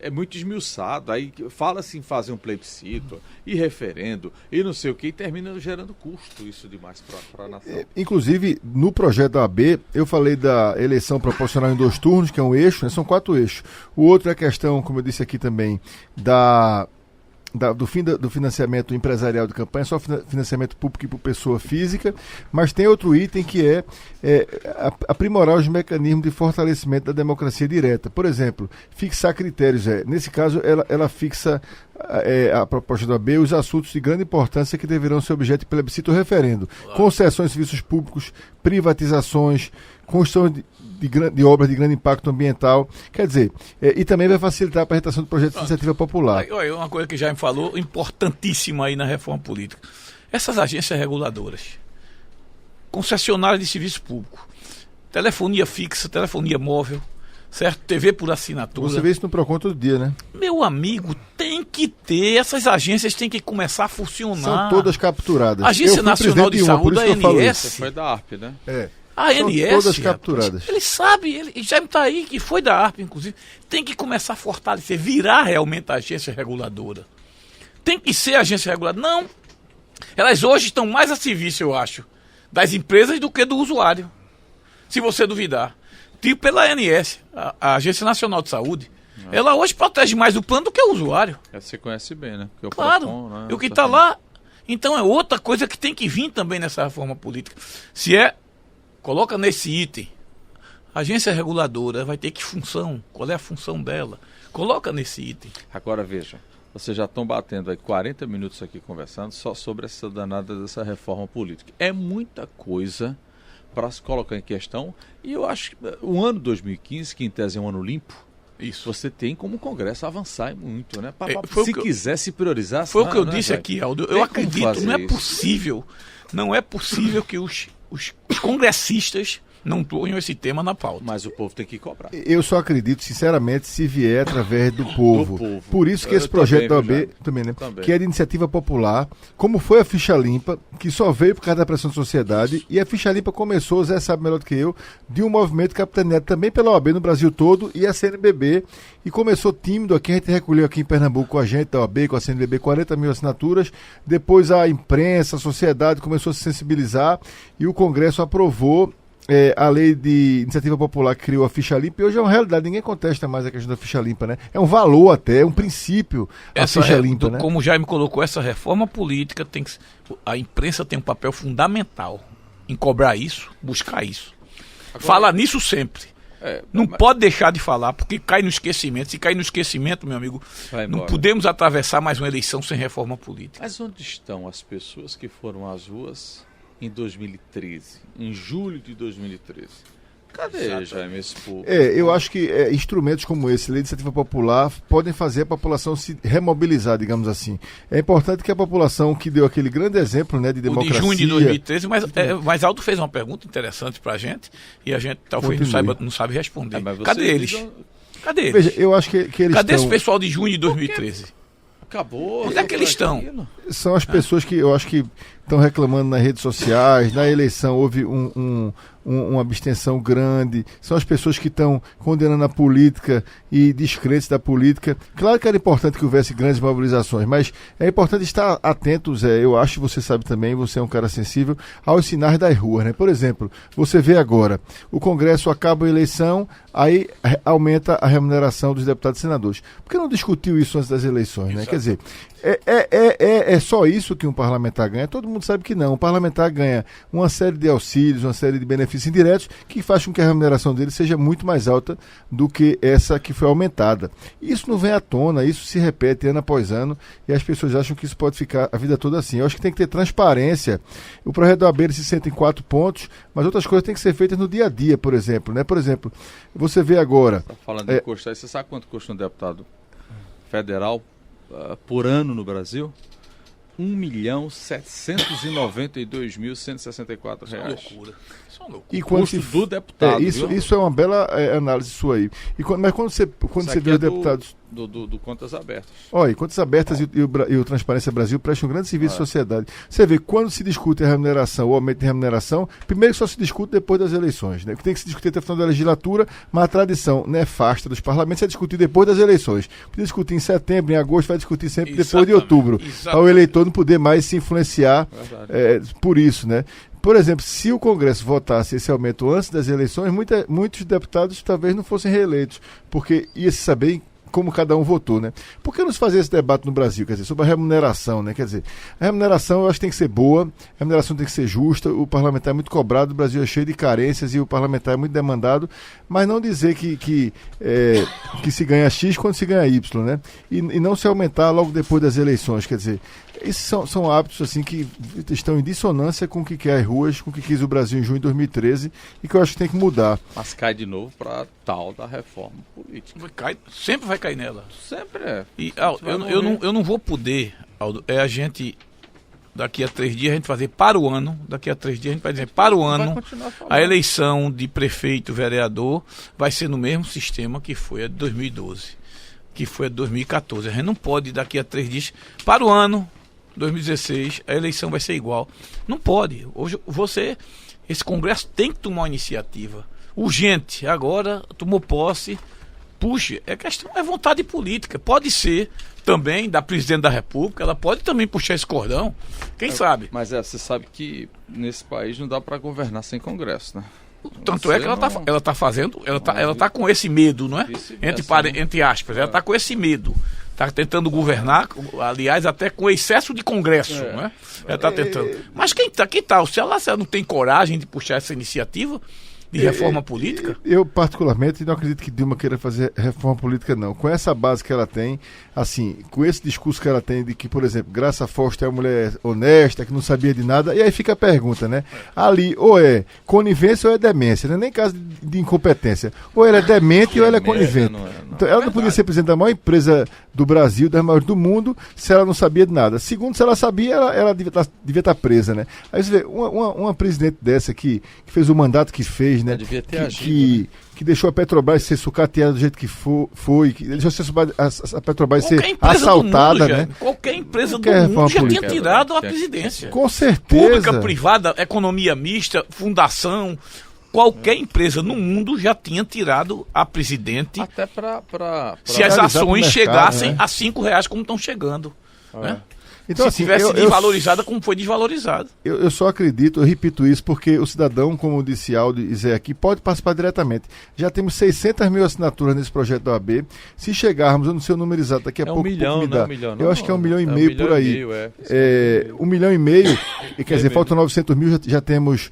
é muito esmiuçado, aí fala-se em fazer um plebiscito e referendo e não sei o que, e termina gerando custo isso demais para a nação. Inclusive, no projeto da AB, eu falei da eleição proporcional em 2 turnos, que é um eixo, né? São 4 eixos. O outro é a questão, como eu disse aqui também, do fim do financiamento empresarial de campanha, só financiamento público e por pessoa física, mas tem outro item que é aprimorar os mecanismos de fortalecimento da democracia direta. Por exemplo, fixar critérios. Nesse caso, ela fixa a proposta da AB os assuntos de grande importância que deverão ser objeto de plebiscito ou referendo. Concessões de serviços públicos, privatizações, construção de obras de grande impacto ambiental, quer dizer, e também vai facilitar a apresentação do projeto de iniciativa popular. Olha, uma coisa que já me falou, importantíssima aí na reforma política. Essas agências reguladoras, concessionárias de serviço público, telefonia fixa, telefonia móvel, certo? TV por assinatura. Você vê isso no Procon todo dia, né? Meu amigo, tem que ter, essas agências têm que começar a funcionar. São todas capturadas. A Agência Nacional de Saúde, a ANS. Foi da ARP, né? A ANS, todas capturadas. Ele sabe, ele já está aí, que foi da ARP, inclusive. Tem que começar a fortalecer, virar realmente a agência reguladora. Tem que ser agência reguladora. Não. Elas hoje estão mais a serviço, eu acho, das empresas do que do usuário. Se você duvidar. Tipo pela ANS, a Agência Nacional de Saúde. Ela hoje protege mais o plano do que o usuário. Você conhece bem, né? Porque Claro. Procon, né? E o que está lá. Então é outra coisa que tem que vir também nessa reforma política. Coloca nesse item, a agência reguladora vai ter que função, qual é a função dela? Coloca nesse item. Agora veja, vocês já estão batendo aí 40 minutos aqui conversando só sobre essa danada dessa reforma política. É muita coisa para se colocar em questão, e eu acho que o ano 2015, que em tese é um ano limpo, Isso. você tem como o Congresso avançar muito, né? Foi se quiser se priorizar... Foi o que eu disse velho? aqui, Aldo. Tem Eu como acredito, fazer não é isso. possível, não é possível que os congressistas não ponham esse tema na pauta. Mas o povo tem que cobrar. Eu só acredito, sinceramente, se vier através do povo. Por isso que Eu esse projeto da também, OAB, também, né? Também. Que é de iniciativa popular, como foi a ficha limpa, que só veio por causa da pressão da sociedade, e a ficha limpa começou, o Zé sabe melhor do que eu, de um movimento capitaneado também pela OAB no Brasil todo e a CNBB, e começou tímido aqui, a gente recolheu aqui em Pernambuco com a gente, da OAB, com a CNBB, 40 mil assinaturas, depois a imprensa, a sociedade começou a se sensibilizar, e o Congresso aprovou a lei de iniciativa popular que criou a ficha limpa, e hoje é uma realidade, ninguém contesta mais a questão da ficha limpa, né? É um valor até, é um princípio a ficha limpa, né? Como o Jaime colocou, essa reforma política a imprensa tem um papel fundamental em cobrar isso, buscar isso. Fala nisso sempre. Não pode deixar de falar, porque cai no esquecimento. Se cair no esquecimento, meu amigo, não podemos atravessar mais uma eleição sem reforma política. Mas onde estão as pessoas que foram às ruas em 2013, em julho de 2013? Cadê, Jaime, esse povo? Eu acho que instrumentos como esse, lei de iniciativa popular, podem fazer a população se remobilizar, digamos assim. É importante que a população que deu aquele grande exemplo, né, de democracia... O de junho de 2013, mas Aldo fez uma pergunta interessante pra gente, e a gente talvez não sabe responder. Cadê eles? Cadê eles? Veja, eu acho que eles Cadê estão... esse pessoal de junho de 2013? Acabou. Onde é que eles estão? São as pessoas que eu acho que estão reclamando nas redes sociais. Na eleição houve uma abstenção grande. São as pessoas que estão condenando a política e descrentes da política. Claro que era importante que houvesse grandes mobilizações, mas é importante estar atento, Zé. Eu acho que você sabe também, você é um cara sensível aos sinais das ruas, né? Por exemplo, você vê agora, o Congresso acaba a eleição, aí aumenta a remuneração dos deputados e senadores. Por que não discutiu isso antes das eleições, né? Quer dizer, é só isso que um parlamentar ganha? Todo mundo sabe que não. Um parlamentar ganha uma série de auxílios, uma série de benefícios indiretos que faz com que a remuneração dele seja muito mais alta do que essa que foi aumentada. Isso não vem à tona, isso se repete ano após ano e as pessoas acham que isso pode ficar a vida toda assim. Eu acho que tem que ter transparência. O projeto da OAB se senta em 4 pontos, mas outras coisas têm que ser feitas no dia a dia, por exemplo, né? Por exemplo, você vê agora... Tá falando de custo aí, você sabe quanto custa um deputado federal por ano no Brasil? R$ 1.792.164. Isso é loucura. E quando custo do deputado. Isso é uma bela análise sua aí. Mas quando você vê os deputados... Do Contas Abertas. Olha, Contas Abertas e o Transparência Brasil prestam um grande serviço à sociedade. Você vê, quando se discute a remuneração, o aumento de remuneração, primeiro só se discute depois das eleições, né? Tem que se discutir até o final da legislatura, mas a tradição nefasta dos parlamentos é discutir depois das eleições. Podia discutir em setembro, em agosto, vai discutir sempre depois de outubro. Para o eleitor não poder mais se influenciar por isso, né? Por exemplo, se o Congresso votasse esse aumento antes das eleições, muitos deputados talvez não fossem reeleitos, porque ia se saber como cada um votou, né? Por que não se fazer esse debate no Brasil, quer dizer, sobre a remuneração, né? Quer dizer, a remuneração eu acho que tem que ser boa, a remuneração tem que ser justa, o parlamentar é muito cobrado, o Brasil é cheio de carências e o parlamentar é muito demandado, mas não dizer que se ganha X quando se ganha Y, né? E não se aumentar logo depois das eleições, quer dizer, esses são hábitos assim que estão em dissonância com o que quer as ruas, com o que quis o Brasil em junho de 2013 e que eu acho que tem que mudar. Mas cai de novo para tal da reforma política. Sempre vai cair nela. Sempre é. E eu não vou poder, Aldo, a gente, daqui a 3 dias a gente fazer para o ano, daqui a 3 dias a gente vai dizer para o ano, a eleição de prefeito, vereador, vai ser no mesmo sistema que foi a de 2012, que foi a de 2014. A gente não pode, daqui a 3 dias, para o ano 2016, a eleição vai ser igual. Não pode. Hoje esse Congresso tem que tomar uma iniciativa urgente. Agora tomou posse. Puxa, é vontade política. Pode ser também da presidente da República, ela pode também puxar esse cordão. Quem sabe? Mas você sabe que nesse país não dá para governar sem Congresso, né? Tanto é que ela tá fazendo, ela tá com esse medo, não é? Entre aspas, ela tá com esse medo. Está tentando governar, aliás, até com excesso de Congresso, né? Ela está tentando. Mas quem tal? Se ela não tem coragem de puxar essa iniciativa de reforma política? Eu, particularmente, não acredito que Dilma queira fazer reforma política, não. Com essa base que ela tem, assim, com esse discurso que ela tem de que, por exemplo, Graça Foster é uma mulher honesta, que não sabia de nada, e aí fica a pergunta, né? Ali, ou é conivência ou é demência, né? Nem caso de incompetência. Ou ela é demente ou ela é conivente. Então, ela não podia ser presidente da maior empresa do Brasil, das maiores do mundo, se ela não sabia de nada. Segundo, se ela sabia, ela devia estar presa, né? Aí você vê, uma presidente dessa que fez o mandato que fez, né? Devia ter agido, né? Que deixou a Petrobras ser sucateada do jeito que foi, que deixou a Petrobras ser assaltada, mundo, né? Qualquer empresa do mundo já tinha tirado a presidência. Com certeza. Pública, privada, economia mista, fundação, qualquer empresa no mundo já tinha tirado a presidente. Até se as ações chegassem a R$5 como estão chegando, né? Então, se tivesse desvalorizada como foi desvalorizada. Eu só acredito, eu repito isso, porque o cidadão, como disse Aldo e Zé aqui, pode participar diretamente. Já temos 600 mil assinaturas nesse projeto da OAB. Se chegarmos, eu não sei o número exato, daqui a pouco. 1 milhão, me dá. Eu acho que é 1,5 milhão por aí. 1,5 milhão, quer dizer, faltam 900 mil, já temos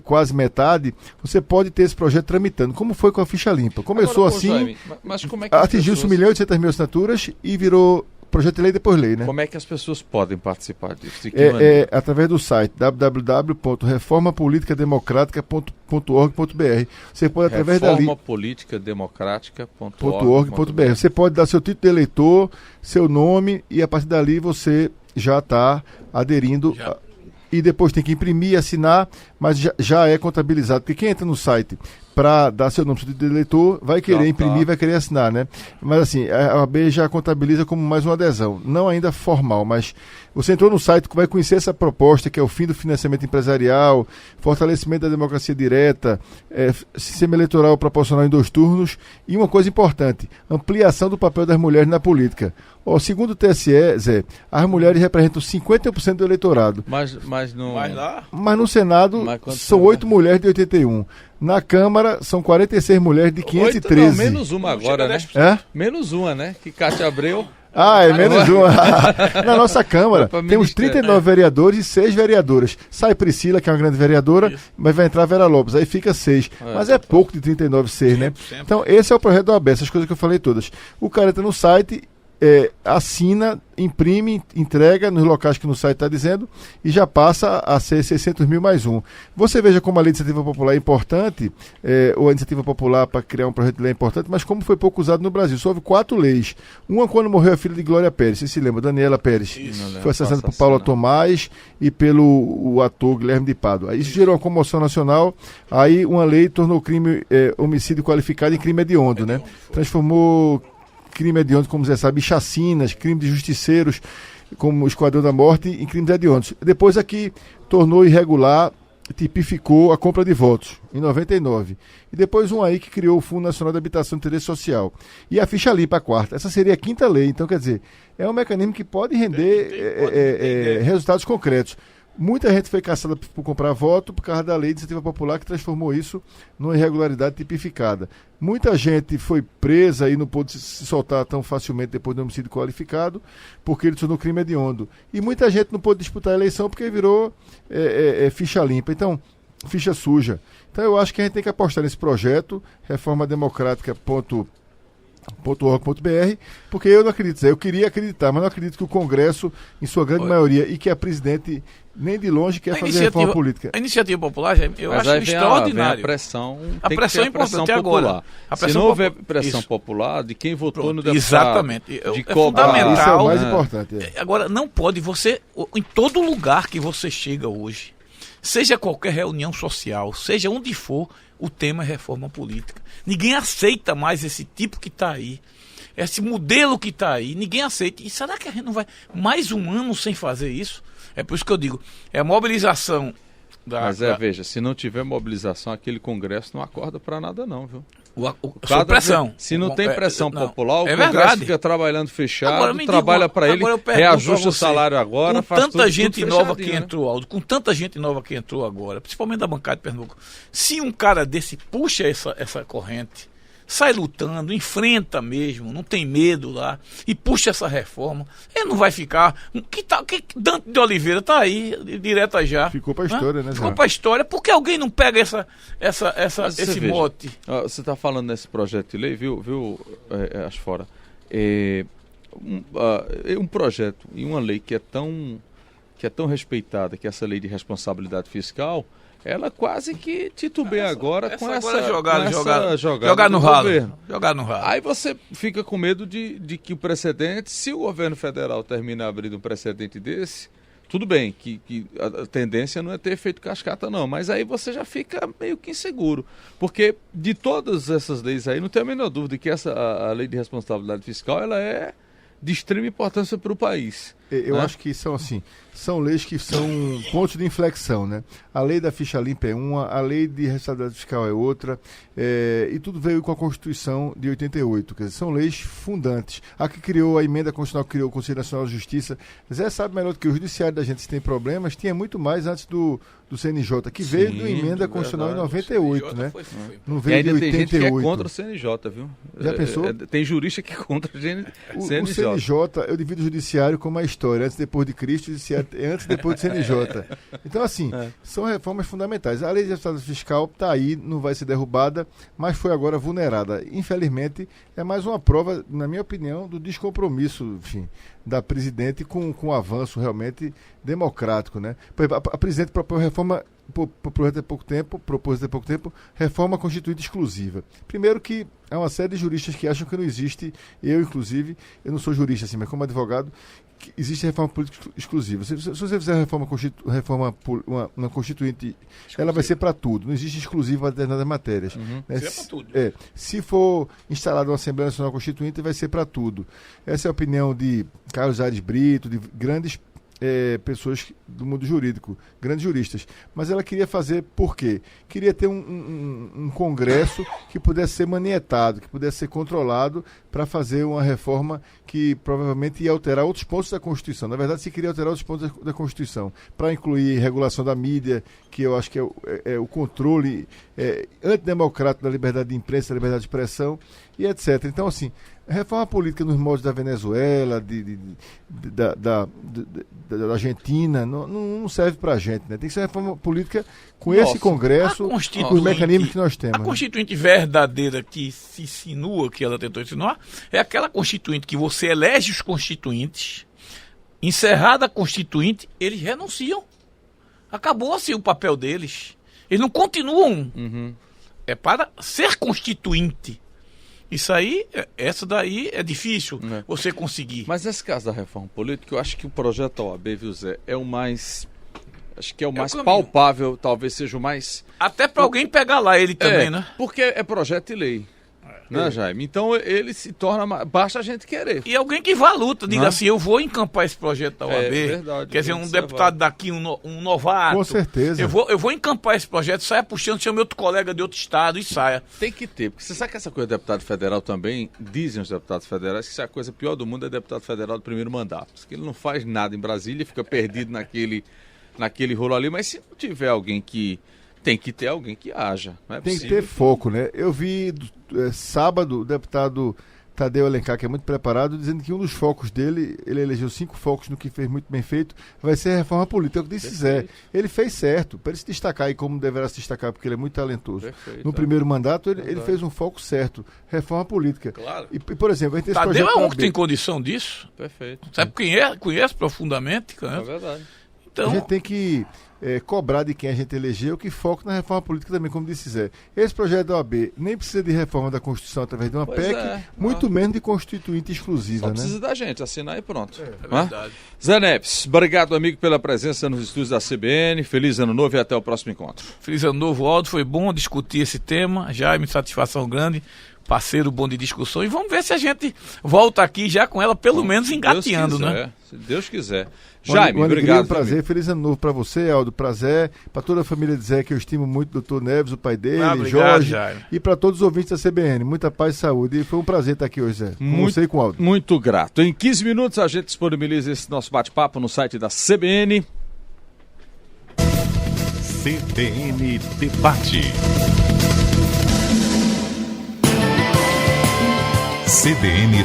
quase metade. Você pode ter esse projeto tramitando, como foi com a ficha limpa. Começou agora, assim, mas como é que atingiu-se 1.800.000 assinaturas e virou projeto de lei depois lei, né? Como é que as pessoas podem participar disso? Através do site www.reformapoliticademocratica.org.br. Você pode através dali reformapoliticademocratica.org.br. Você pode dar seu título de eleitor, seu nome e a partir dali você já está aderindo. E depois tem que imprimir e assinar, mas já é contabilizado. Porque quem entra no site para dar seu nome, seu título de eleitor, vai querer imprimir, vai querer assinar, né? Mas assim, a OAB já contabiliza como mais uma adesão. Não ainda formal, mas você entrou no site, vai conhecer essa proposta, que é o fim do financiamento empresarial, fortalecimento da democracia direta, sistema eleitoral proporcional em 2 turnos e uma coisa importante, ampliação do papel das mulheres na política. Segundo o TSE, Zé, as mulheres representam 50% do eleitorado. Mas no Senado são 8 mulheres de 81. Na Câmara são 46 mulheres de 513. Não, menos uma agora, né? Menos uma, né? Que Cátia Abreu... menos uma. Na nossa Câmara, temos 39 vereadores e 6 vereadoras. Sai Priscila, que é uma grande vereadora, mas vai entrar Vera Lopes, aí fica 6. Mas é pouco de 39, 6, né? Então, esse é o projeto da OAB, essas coisas que eu falei todas. O cara entra no site, assina, imprime, entrega nos locais que no site está dizendo e já passa a ser 600 mil mais um. Você veja como a lei de iniciativa popular é importante, ou a iniciativa popular para criar um projeto de lei é importante, mas como foi pouco usado no Brasil. Só houve 4 leis. Uma quando morreu a filha de Glória Pérez, você se lembra, Daniela Pérez. Foi assassinada por Paulo Tomás e pelo ator Guilherme de Pádua. Isso gerou uma comoção nacional, aí uma lei tornou crime homicídio qualificado em crime hediondo, né? Transformou crime hediondo, como você sabe, chacinas, crime de justiceiros, como o Esquadrão da Morte, em crimes hediondos. Depois aqui tornou irregular, tipificou a compra de votos, em 99. E depois um aí que criou o Fundo Nacional de Habitação e Interesse Social. E a ficha limpa, a 4ª. Essa seria a 5ª lei. Então, quer dizer, é um mecanismo que pode render resultados concretos. Muita gente foi caçada por comprar voto por causa da lei de iniciativa popular que transformou isso numa irregularidade tipificada. Muita gente foi presa e não pôde se soltar tão facilmente depois do homicídio qualificado porque ele tornou crime hediondo. E muita gente não pôde disputar a eleição porque virou ficha limpa. Então, ficha suja. Então eu acho que a gente tem que apostar nesse projeto, reformademocrática.org.br, porque eu não acredito. Eu queria acreditar, mas não acredito que o Congresso, em sua grande maioria, e que a presidente nem de longe quer fazer reforma política. A iniciativa popular, eu acho extraordinário. A pressão é importante agora. Se não houver pressão popular de quem votou no deputado, exatamente, de cobrar, isso é o mais importante. Agora, não pode você, em todo lugar que você chega hoje, seja qualquer reunião social, seja onde for, o tema é reforma política. Ninguém aceita mais esse tipo que está aí. Esse modelo que está aí, ninguém aceita. E será que a gente não vai mais um ano sem fazer isso? É por isso que eu digo, é a mobilização Mas veja, se não tiver mobilização, aquele Congresso não acorda para nada não, viu? Sob pressão. Se não tem pressão popular, o Congresso verdade. Fica trabalhando fechado, trabalha para ele, reajusta o salário agora, com tanta gente nova que entrou, Aldo, com tanta gente nova que entrou agora, principalmente da bancada de Pernambuco, se um cara desse puxa essa corrente, sai lutando, enfrenta mesmo, não tem medo lá, e puxa essa reforma, ele não vai ficar... Dante de Oliveira está aí, direta já. Ficou para a história, né? Ficou para a história, porque alguém não pega esse mote. Você está falando nesse projeto de lei, viu acho fora, um projeto e uma lei que é tão respeitada, que é essa lei de responsabilidade fiscal, ela quase que titubeia agora com essa jogar no ralo. Jogar no ralo. Aí você fica com medo de que o precedente, se o governo federal termina abrindo um precedente desse, tudo bem, que a tendência não é ter efeito cascata não, mas aí você já fica meio que inseguro, porque de todas essas leis aí, não tem a menor dúvida que a lei de responsabilidade fiscal, ela é de extrema importância para o país. Eu acho que são leis que são pontos de inflexão, né? A lei da ficha limpa é uma, a lei de responsabilidade fiscal é outra, e tudo veio com a Constituição de 88, quer dizer, são leis fundantes. A que criou a emenda constitucional, que criou o Conselho Nacional de Justiça, Zé sabe melhor do que o judiciário da gente, se tem problemas, tinha muito mais antes do CNJ, que veio da emenda constitucional em 98, né? Não veio de 88. Tem gente que é contra o CNJ, viu? Já pensou? Tem jurista que é contra o CNJ. O CNJ, eu divido o judiciário como a história, antes e depois de Cristo, antes e depois do CNJ. Então, assim, são reformas fundamentais. A lei de responsabilidade fiscal está aí, não vai ser derrubada, mas foi agora vulnerada. Infelizmente, é mais uma prova, na minha opinião, do descompromisso, enfim, da presidente com o avanço realmente democrático, né? A presidente propôs reforma, propôs há pouco tempo, reforma constituinte exclusiva. Primeiro que há uma série de juristas que acham que não existe, eu inclusive, eu não sou jurista assim, mas como advogado, que existe reforma política exclusiva. Se você fizer uma constituinte, ela vai ser para tudo. Não existe exclusiva para determinadas matérias. Né? É para tudo. Se for instalada uma Assembleia Nacional Constituinte, vai ser para tudo. Essa é a opinião de Carlos Aires Brito, de grandes pessoas do mundo jurídico, grandes juristas. Mas ela queria fazer por quê? Queria ter um congresso que pudesse ser manietado, que pudesse ser controlado para fazer uma reforma que provavelmente ia alterar outros pontos da Constituição. Na verdade, se queria alterar outros pontos da Constituição, para incluir regulação da mídia, que eu acho que é o controle antidemocrático da liberdade de imprensa, da liberdade de expressão, e etc. Então, assim, reforma política nos moldes da Venezuela, da Argentina, não serve para a gente, né? Tem que ser reforma política com esse Congresso, com os mecanismos que nós temos. A Constituinte verdadeira que se insinua, que ela tentou insinuar, é aquela Constituinte que você elege os constituintes, encerrada a Constituinte, eles renunciam. Acabou assim o papel deles. Eles não continuam. É para ser constituinte. Isso aí, essa daí é difícil você conseguir. Mas nesse caso da reforma política, eu acho que o projeto da OAB, viu, Zé, é o mais... Acho que é o mais palpável, talvez seja o mais... Até para alguém pegar lá ele também, né? Porque é projeto de lei. Né, Jaime? Então ele se torna... Basta a gente querer. E alguém que vá à luta, diga assim, eu vou encampar esse projeto da OAB. É verdade. Quer dizer, um deputado daqui, um novato. Com certeza. Eu vou encampar esse projeto, saia puxando, chame outro colega de outro estado e saia. Tem que ter, porque você sabe que essa coisa de deputado federal também, dizem os deputados federais, que a coisa pior do mundo é deputado federal do primeiro mandato. Porque ele não faz nada em Brasília, fica perdido naquele rolo ali, mas se não tiver alguém que... Tem que ter alguém que haja. Não é tem possível. Que ter foco, né? Eu vi sábado o deputado Tadeu Alencar, que é muito preparado, dizendo que um dos focos dele, ele elegeu 5 focos no que fez muito bem feito, vai ser a reforma política. É o que disse Zé. Ele fez certo, para ele se destacar e como deverá se destacar, porque ele é muito talentoso. Perfeito, no primeiro mandato, ele fez um foco certo, reforma política. Claro. E, por exemplo, a gente tem esse Tadeu projeto é um da que tem condição disso. Perfeito. Sabe quem é? Conhece profundamente. É verdade. Então, a gente tem que cobrar de quem a gente elegeu que foque na reforma política também, como disse Zé. Esse projeto da OAB nem precisa de reforma da Constituição através de uma PEC, muito menos de constituinte exclusiva. Só né? precisa da gente, assinar e pronto. é verdade. Zé Neves, obrigado, amigo, pela presença nos estúdios da CBN. Feliz ano novo e até o próximo encontro. Feliz ano novo, Aldo. Foi bom discutir esse tema. Jaime, satisfação grande. Parceiro bom de discussão. E vamos ver se a gente volta aqui já com ela, pelo menos engateando, né? Se Deus quiser. Jaime, obrigado. Um prazer, feliz ano novo para você, Aldo. Prazer para toda a família de Zé, que eu estimo muito, doutor Neves, o pai dele, obrigado, Jorge. Jaime. E para todos os ouvintes da CBN. Muita paz e saúde. E foi um prazer estar aqui hoje, Zé. Com você e com o Aldo. Muito grato. Em 15 minutos a gente disponibiliza esse nosso bate-papo no site da CBN. CBN Debate. CBN